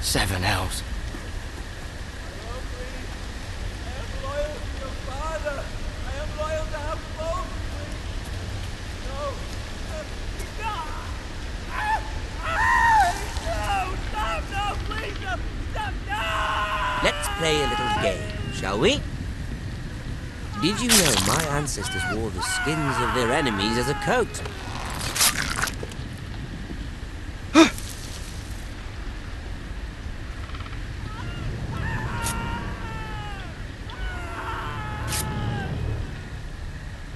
Seven hells. Let's play a little game, shall we? Did you know my ancestors wore the skins of their enemies as a coat?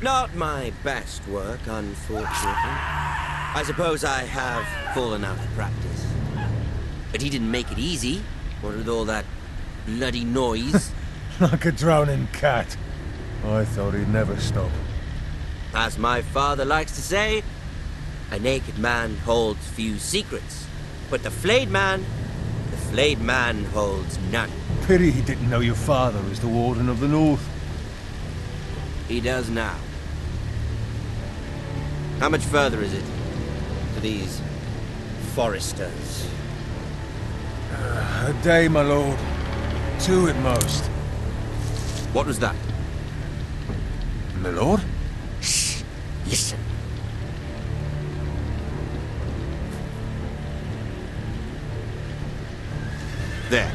Not my best work, unfortunately. I suppose I have fallen out of practice. But he didn't make it easy, what with all that bloody noise. Like a drowning cat. I thought he'd never stop. As my father likes to say, a naked man holds few secrets. But the flayed man holds none. Pity he didn't know your father was the Warden of the North. He does now. How much further is it to these foresters? A day, my lord. 2 at most. What was that? My lord? Shh! Listen. There.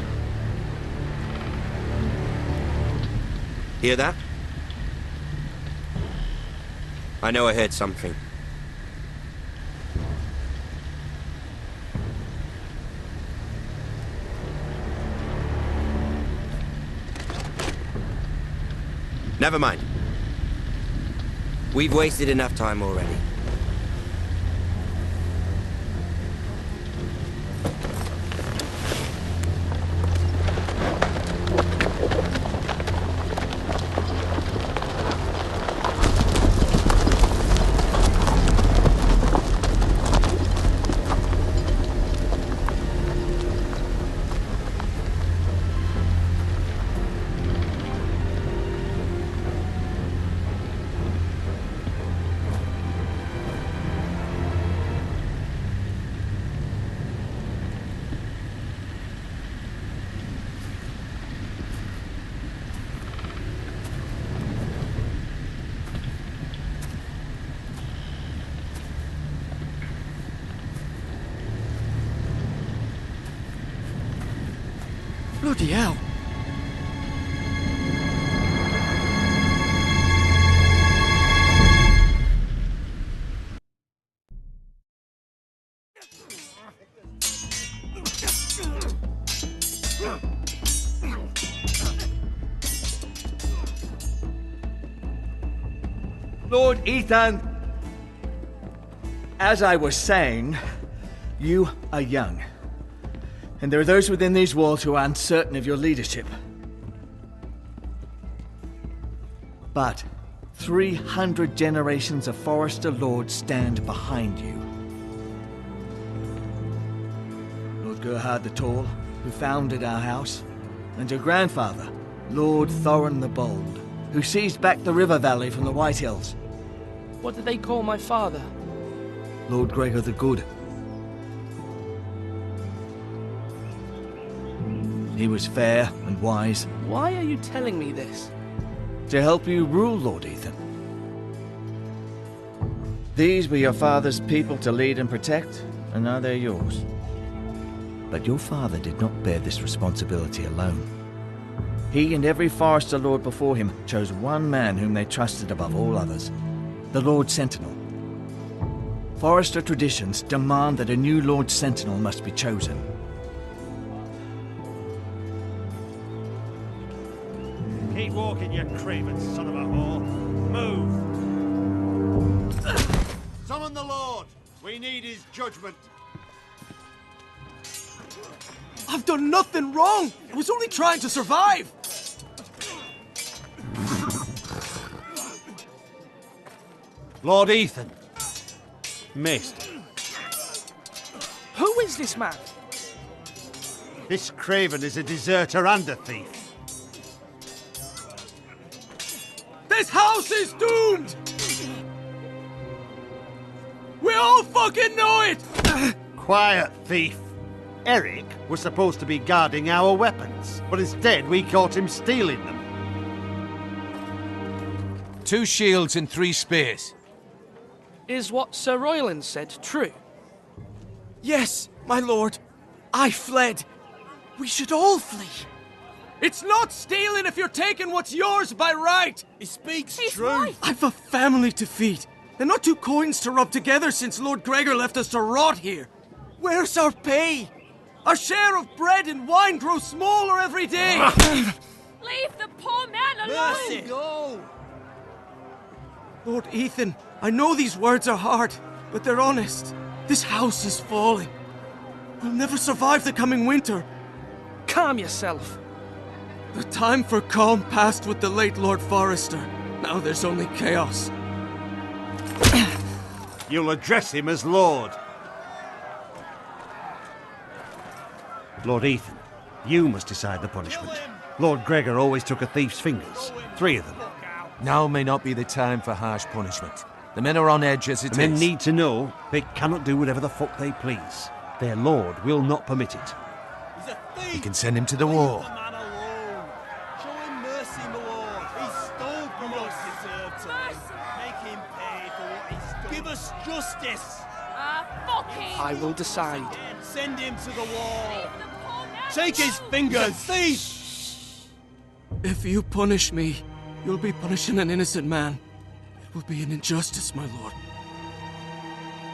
Hear that? I know I heard something. Never mind. We've wasted enough time already. Bloody hell. Lord Ethan, as I was saying, you are young. And there are those within these walls who are uncertain of your leadership. But 300 generations of Forester Lords stand behind you. Lord Gerhard the Tall, who founded our house, and your grandfather, Lord Thorin the Bold, who seized back the river valley from the White Hills. What did they call my father? Lord Gregor the Good. He was fair and wise. Why are you telling me this? To help you rule, Lord Ethan. These were your father's people to lead and protect, and now they're yours. But your father did not bear this responsibility alone. He and every Forester Lord before him chose one man whom they trusted above all others, the Lord Sentinel. Forester traditions demand that a new Lord Sentinel must be chosen. Keep walking, you craven son of a whore. Move! Summon the Lord! We need his judgment. I've done nothing wrong! I was only trying to survive! Lord Ethan. Missed. Who is this man? This craven is a deserter and a thief. This house is doomed! all fucking know it! Quiet, thief. Eric was supposed to be guarding our weapons, but instead we caught him stealing them. 2 shields and 3 spears. Is what Sir Royland said true? Yes, my lord. I fled. We should all flee. It's not stealing if you're taking what's yours by right. He speaks He's true. right. I've a family to feed, and not 2 coins to rub together since Lord Gregor left us to rot here. Where's our pay? Our share of bread and wine grows smaller every day. Leave the poor man alone. Mercy. Go. Lord Ethan, I know these words are hard, but they're honest. This house is falling. We'll never survive the coming winter. Calm yourself. The time for calm passed with the late Lord Forrester. Now there's only chaos. You'll address him as Lord. Lord Ethan, you must decide the punishment. Lord Gregor always took a thief's fingers. 3 of them. Now may not be the time for harsh punishment. The men are on edge as it The men is. need to know they cannot do whatever the fuck they please. Their lord will not permit it. He's a thief. We can send him to the Leave war. the man alone. Show him mercy, my lord. He stole from us. Deserve to live. Make him pay for what he stole. Give us justice. Fuck him. I will decide. Send him to the wall. Leave the poor man Take his alone. fingers. Thief. If you punish me, you'll be punishing an innocent man. It will be an injustice, my lord.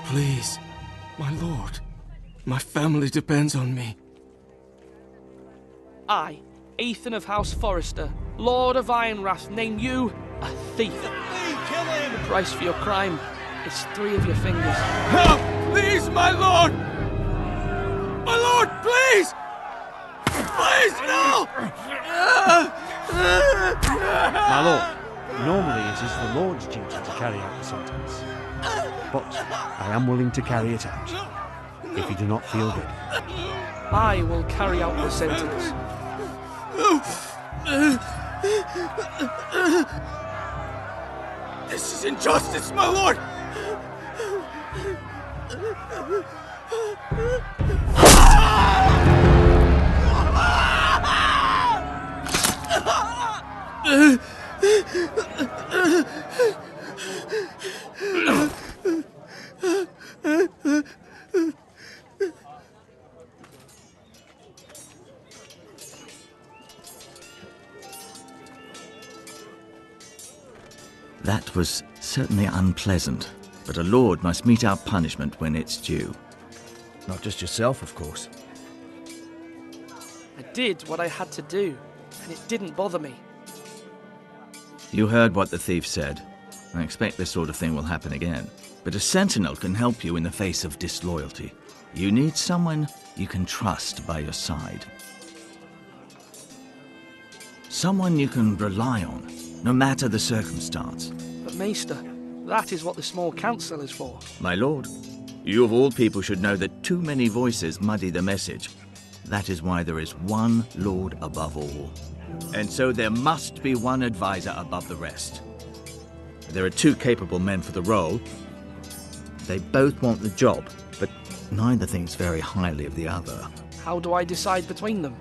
Please, my lord. My family depends on me. I, Ethan of House Forrester, Lord of Ironrath, name you a thief. Thief. Kill him. Price for your crime is 3 of your fingers. Help! Please, my lord! My lord, please! Please, no! My lord, normally it is the Lord's duty to carry out the sentence. But I am willing to carry it out, if you do not feel ready. I will carry out the sentence. This is injustice, my lord! That was certainly unpleasant, but a lord must mete out punishment when it's due. Not just yourself, of course. I did what I had to do, and it didn't bother me. You heard what the thief said. I expect this sort of thing will happen again. But a sentinel can help you in the face of disloyalty. You need someone you can trust by your side. Someone you can rely on, no matter the circumstance. But Maester, that is what the small council is for. My lord, you of all people should know that too many voices muddy the message. That is why there is one lord above all. And so there must be one advisor above the rest. There are 2 capable men for the role. They both want the job, but neither thinks very highly of the other. How do I decide between them?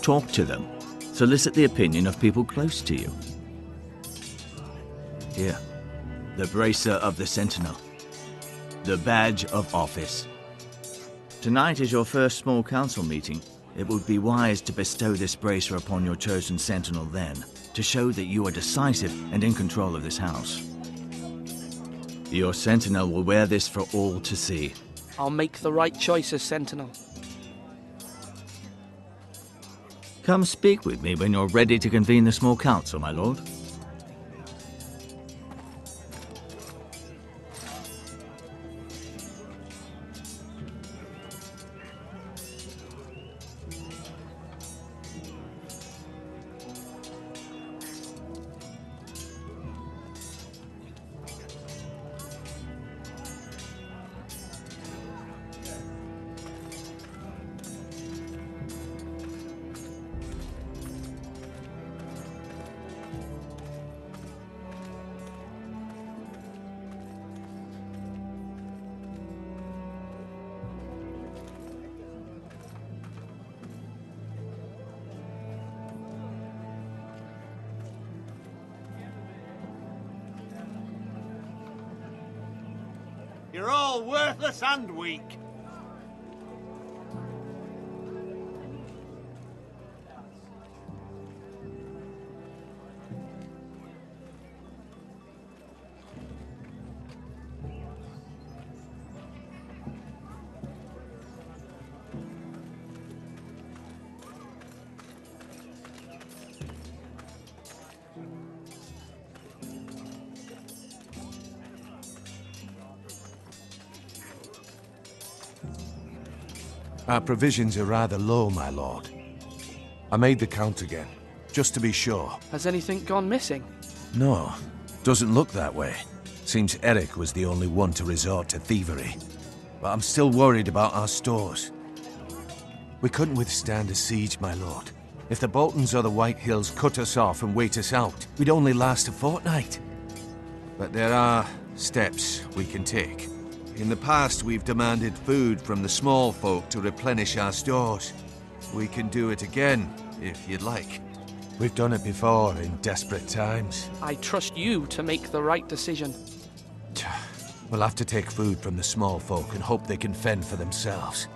Talk to them. Solicit the opinion of people close to you. Here, the bracer of the Sentinel. The badge of office. Tonight is your first small council meeting. It would be wise to bestow this bracer upon your chosen Sentinel then, to show that you are decisive and in control of this house. Your Sentinel will wear this for all to see. I'll make the right choice as Sentinel. Come speak with me when you're ready to convene the small council, my lord. You're all worthless and weak. Our provisions are rather low, my lord. I made the count again, just to be sure. Has anything gone missing? No, doesn't look that way. Seems Eric was the only one to resort to thievery. But I'm still worried about our stores. We couldn't withstand a siege, my lord. If the Boltons or the White Hills cut us off and wait us out, we'd only last a fortnight. But there are steps we can take. In the past, we've demanded food from the small folk to replenish our stores. We can do it again, if you'd like. We've done it before in desperate times. I trust you to make the right decision. We'll have to take food from the small folk and hope they can fend for themselves.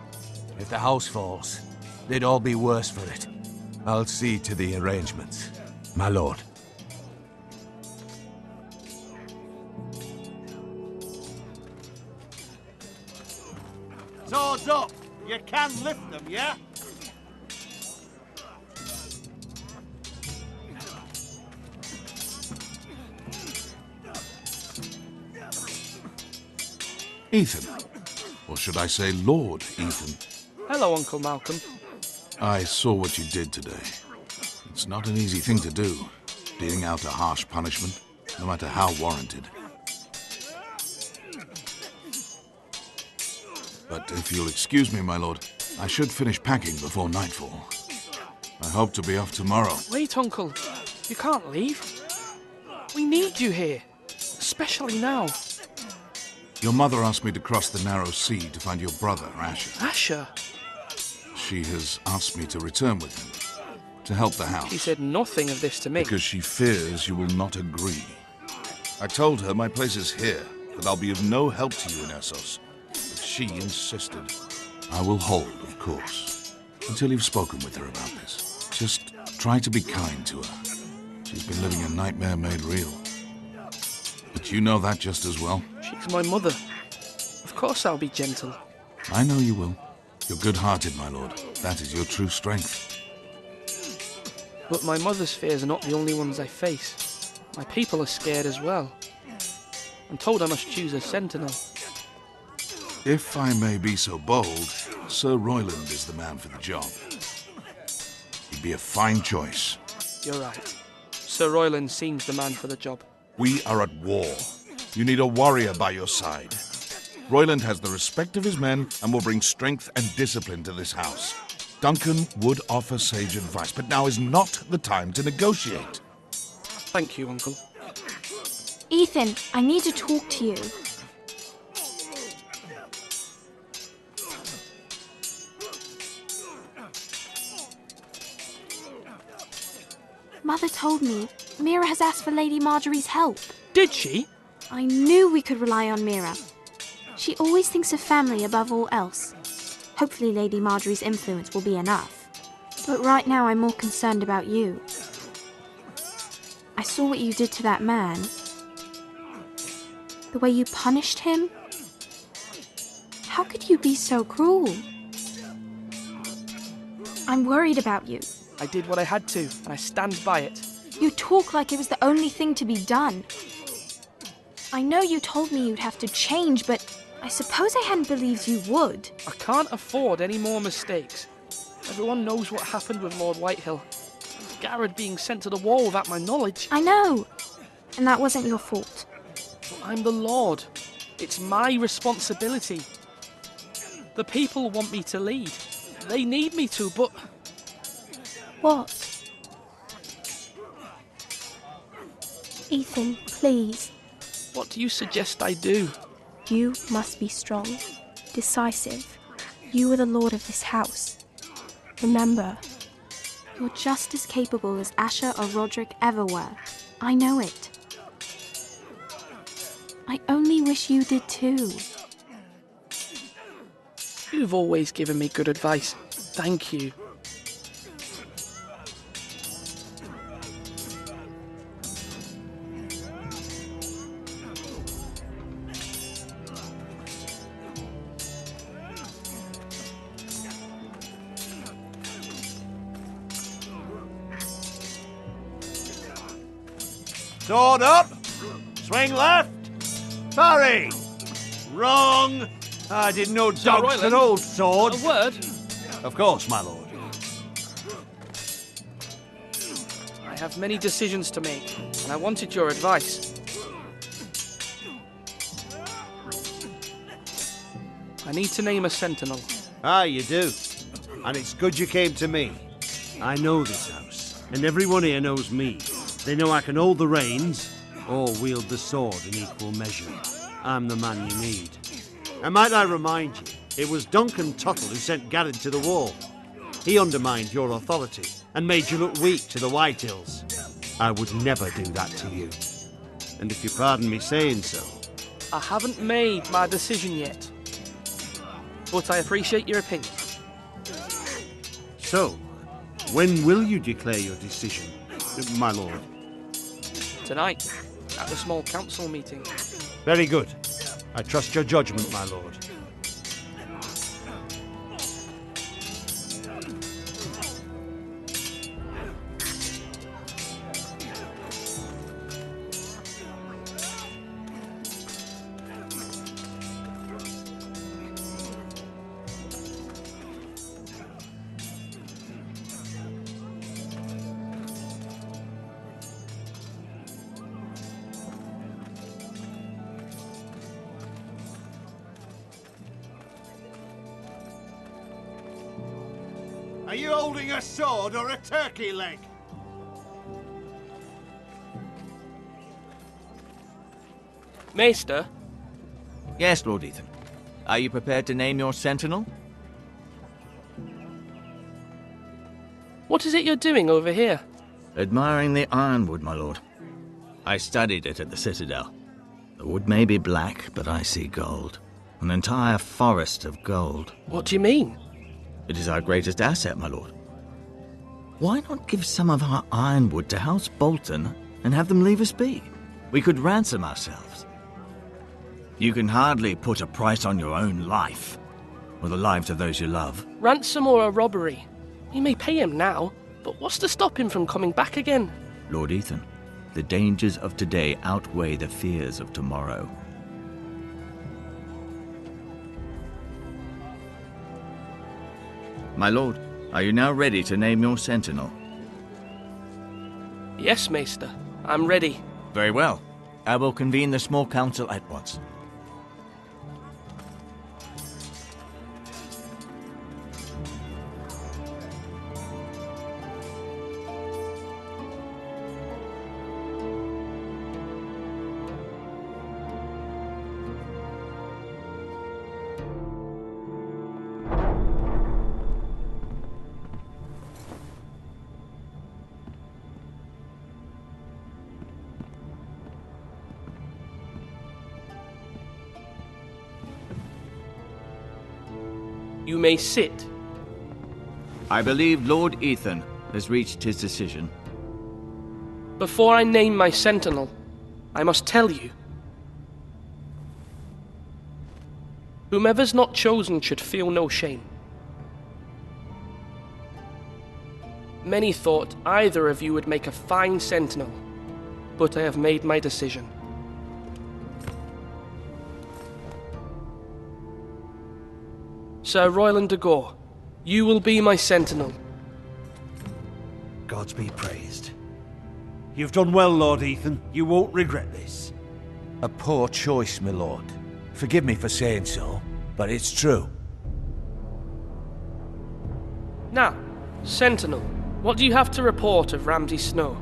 If the house falls, they'd all be worse for it. I'll see to the arrangements, my lord. Swords up! You can lift them, yeah? Ethan. Or should I say Lord Ethan? Hello, Uncle Malcolm. I saw what you did today. It's not an easy thing to do, dealing out a harsh punishment, no matter how warranted. But if you'll excuse me, my lord, I should finish packing before nightfall. I hope to be off tomorrow. Wait, Uncle. You can't leave. We need you here. Especially now. Your mother asked me to cross the narrow sea to find your brother, Asher. Asher? She has asked me to return with him, to help the house. She said nothing of this to me. Because she fears you will not agree. I told her my place is here, that I'll be of no help to you in Essos. But she insisted. I will hold, of course, until you've spoken with her about this. Just try to be kind to her. She's been living a nightmare made real. But you know that just as well. She's my mother. Of course I'll be gentle. I know you will. You're good-hearted, my lord. That is your true strength. But my mother's fears are not the only ones I face. My people are scared as well. I'm told I must choose a sentinel. If I may be so bold, Sir Royland is the man for the job. He'd be a fine choice. You're right. Sir Royland seems the man for the job. We are at war. You need a warrior by your side. Royland has the respect of his men and will bring strength and discipline to this house. Duncan would offer sage advice, but now is not the time to negotiate. Thank you, Uncle. Ethan, I need to talk to you. Mother told me Mira has asked for Lady Marjorie's help. Did she? I knew we could rely on Mira. She always thinks of family above all else. Hopefully Lady Marjorie's influence will be enough. But right now I'm more concerned about you. I saw what you did to that man. The way you punished him. How could you be so cruel? I'm worried about you. I did what I had to, and I stand by it. You talk like it was the only thing to be done. I know you told me you'd have to change, but I suppose I hadn't believed you would. I can't afford any more mistakes. Everyone knows what happened with Lord Whitehill. Garrett being sent to the wall without my knowledge. I know. And that wasn't your fault. But I'm the Lord. It's my responsibility. The people want me to lead. They need me to, but... What? Ethan, please. What do you suggest I do? You must be strong, decisive. You are the lord of this house. Remember, you're just as capable as Asher or Roderick ever were. I know it. I only wish you did too. You've always given me good advice. Thank you. Sword up! Swing left! Parry! Wrong! I didn't know dogs could hold swords. A word? Of course, my lord. I have many decisions to make, and I wanted your advice. I need to name a sentinel. Ah, you do. And it's good you came to me. I know this house, and everyone here knows me. They know I can hold the reins, or wield the sword in equal measure. I'm the man you need. And might I remind you, it was Duncan Tuttle who sent Garrett to the wall. He undermined your authority, and made you look weak to the Whitehills. I would never do that to you. And if you pardon me saying so... I haven't made my decision yet, but I appreciate your opinion. So, when will you declare your decision, my lord? Tonight, at the small council meeting. Very good. I trust your judgment, my lord. Are you holding a sword or a turkey leg? Maester? Yes, Lord Ethan. Are you prepared to name your sentinel? What is it you're doing over here? Admiring the ironwood, my lord. I studied it at the Citadel. The wood may be black, but I see gold. An entire forest of gold. What do you mean? It is our greatest asset, my lord. Why not give some of our ironwood to House Bolton and have them leave us be? We could ransom ourselves. You can hardly put a price on your own life, or the lives of those you love. Ransom or a robbery? You may pay him now, but what's to stop him from coming back again? Lord Ethan, the dangers of today outweigh the fears of tomorrow. My lord, are you now ready to name your sentinel? Yes, Maester. I'm ready. Very well. I will convene the small council at once. You may sit. I believe Lord Ethan has reached his decision. Before I name my sentinel, I must tell you. Whomever's not chosen should feel no shame. Many thought either of you would make a fine sentinel, but I have made my decision. Sir Royland de Gore, you will be my sentinel. Gods be praised. You've done well, Lord Ethan. You won't regret this. A poor choice, my lord. Forgive me for saying so, but it's true. Now, Sentinel, what do you have to report of Ramsay Snow?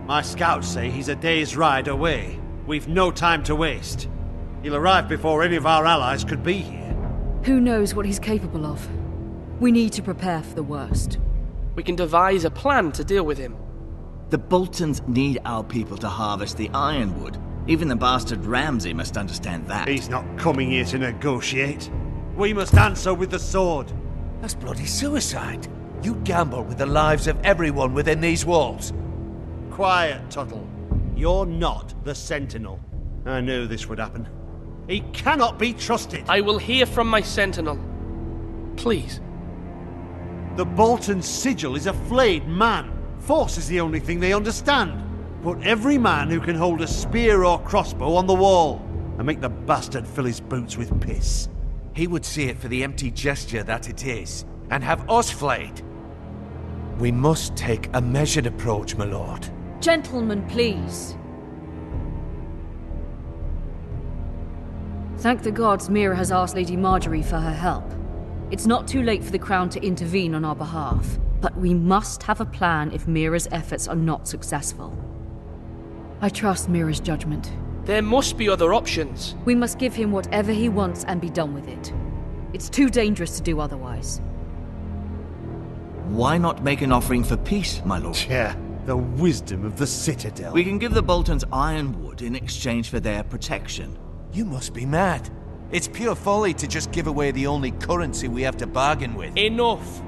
My scouts say he's a day's ride away. We've no time to waste. He'll arrive before any of our allies could be here. Who knows what he's capable of? We need to prepare for the worst. We can devise a plan to deal with him. The Boltons need our people to harvest the ironwood. Even the bastard Ramsay must understand that. He's not coming here to negotiate. We must answer with the sword. That's bloody suicide. You gamble with the lives of everyone within these walls. Quiet, Tuttle. You're not the Sentinel. I knew this would happen. He cannot be trusted. I will hear from my sentinel. Please. The Bolton sigil is a flayed man. Force is the only thing they understand. Put every man who can hold a spear or crossbow on the wall, and make the bastard fill his boots with piss. He would see it for the empty gesture that it is, and have us flayed. We must take a measured approach, my lord. Gentlemen, please. Thank the gods Mira has asked Lady Marjorie for her help. It's not too late for the Crown to intervene on our behalf, but we must have a plan if Mira's efforts are not successful. I trust Mira's judgment. There must be other options. We must give him whatever he wants and be done with it. It's too dangerous to do otherwise. Why not make an offering for peace, my lord? Yeah, the wisdom of the Citadel. We can give the Boltons ironwood in exchange for their protection. You must be mad. It's pure folly to just give away the only currency we have to bargain with. Enough!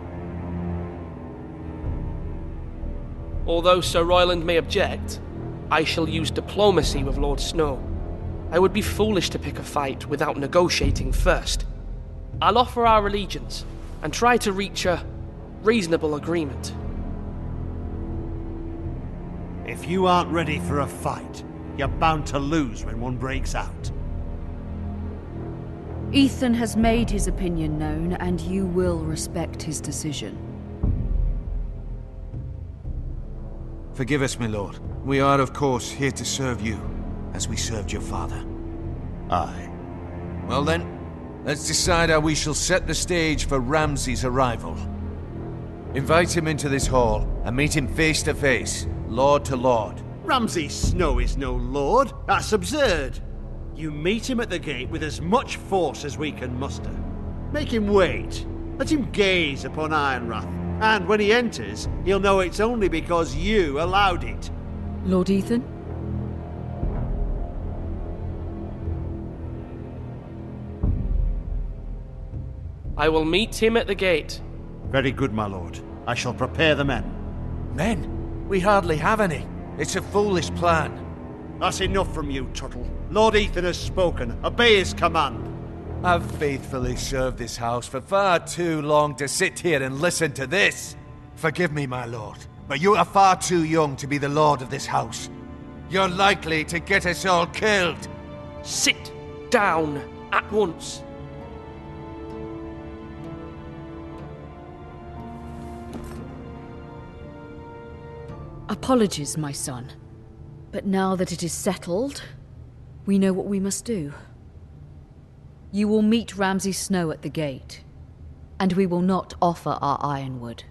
Although Sir Royland may object, I shall use diplomacy with Lord Snow. I would be foolish to pick a fight without negotiating first. I'll offer our allegiance and try to reach a reasonable agreement. If you aren't ready for a fight, you're bound to lose when one breaks out. Ethan has made his opinion known, and you will respect his decision. Forgive us, my lord. We are, of course, here to serve you, as we served your father. Aye. Well then, let's decide how we shall set the stage for Ramsay's arrival. Invite him into this hall, and meet him face to face, lord to lord. Ramsay Snow is no lord. That's absurd. You meet him at the gate with as much force as we can muster. Make him wait. Let him gaze upon Ironrath. And when he enters, he'll know it's only because you allowed it. Lord Ethan? I will meet him at the gate. Very good, my lord. I shall prepare the men. Men? We hardly have any. It's a foolish plan. That's enough from you, Tuttle. Lord Ethan has spoken. Obey his command. I've faithfully served this house for far too long to sit here and listen to this. Forgive me, my lord, but you are far too young to be the lord of this house. You're likely to get us all killed. Sit down at once. Apologies, my son. But now that it is settled, we know what we must do. You will meet Ramsay Snow at the gate, and we will not offer our ironwood.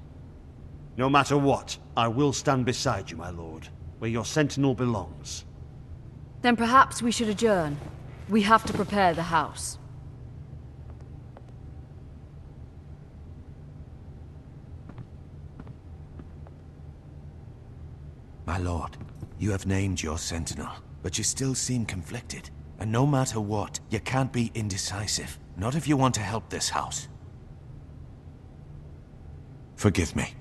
No matter what, I will stand beside you, my lord, where your sentinel belongs. Then perhaps we should adjourn. We have to prepare the house. My lord, you have named your sentinel, but you still seem conflicted. And no matter what, you can't be indecisive. Not if you want to help this house. Forgive me.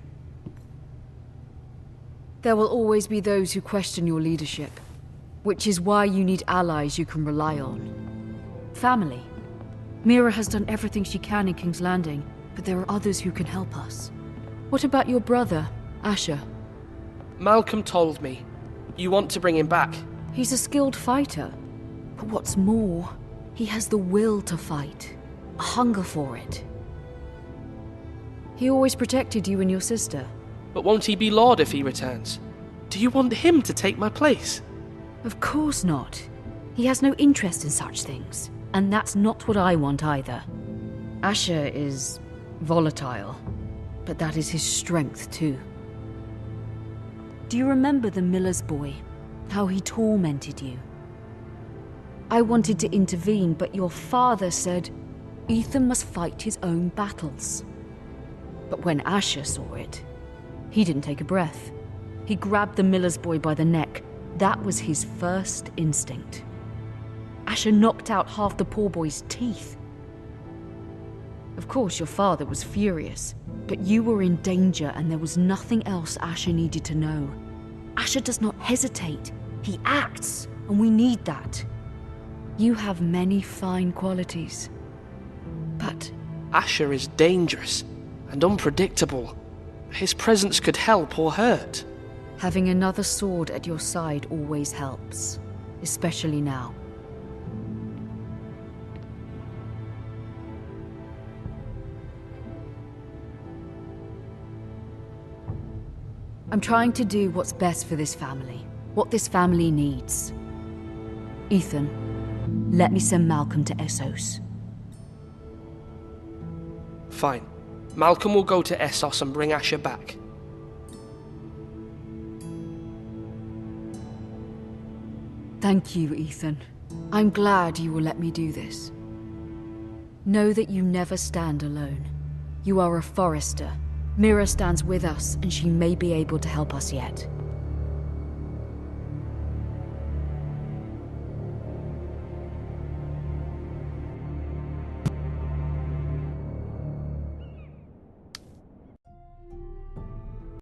There will always be those who question your leadership, which is why you need allies you can rely on. Family. Mira has done everything she can in King's Landing, but there are others who can help us. What about your brother, Asher? Malcolm told me. You want to bring him back? He's a skilled fighter. But what's more, he has the will to fight. A hunger for it. He always protected you and your sister. But won't he be Lord if he returns? Do you want him to take my place? Of course not. He has no interest in such things. And that's not what I want either. Asher is volatile, but that is his strength too. Do you remember the miller's boy? How he tormented you? I wanted to intervene, but your father said Ethan must fight his own battles. But when Asher saw it, he didn't take a breath. He grabbed the miller's boy by the neck. That was his first instinct. Asher knocked out half the poor boy's teeth. Of course, your father was furious, but you were in danger and there was nothing else Asher needed to know. Asher does not hesitate. He acts, and we need that. You have many fine qualities, but... Asher is dangerous and unpredictable. His presence could help or hurt. Having another sword at your side always helps, especially now. I'm trying to do what's best for this family, what this family needs. Ethan, let me send Malcolm to Essos. Fine. Malcolm will go to Essos and bring Asher back. Thank you, Ethan. I'm glad you will let me do this. Know that you never stand alone. You are a Forrester. Mira stands with us, and she may be able to help us yet.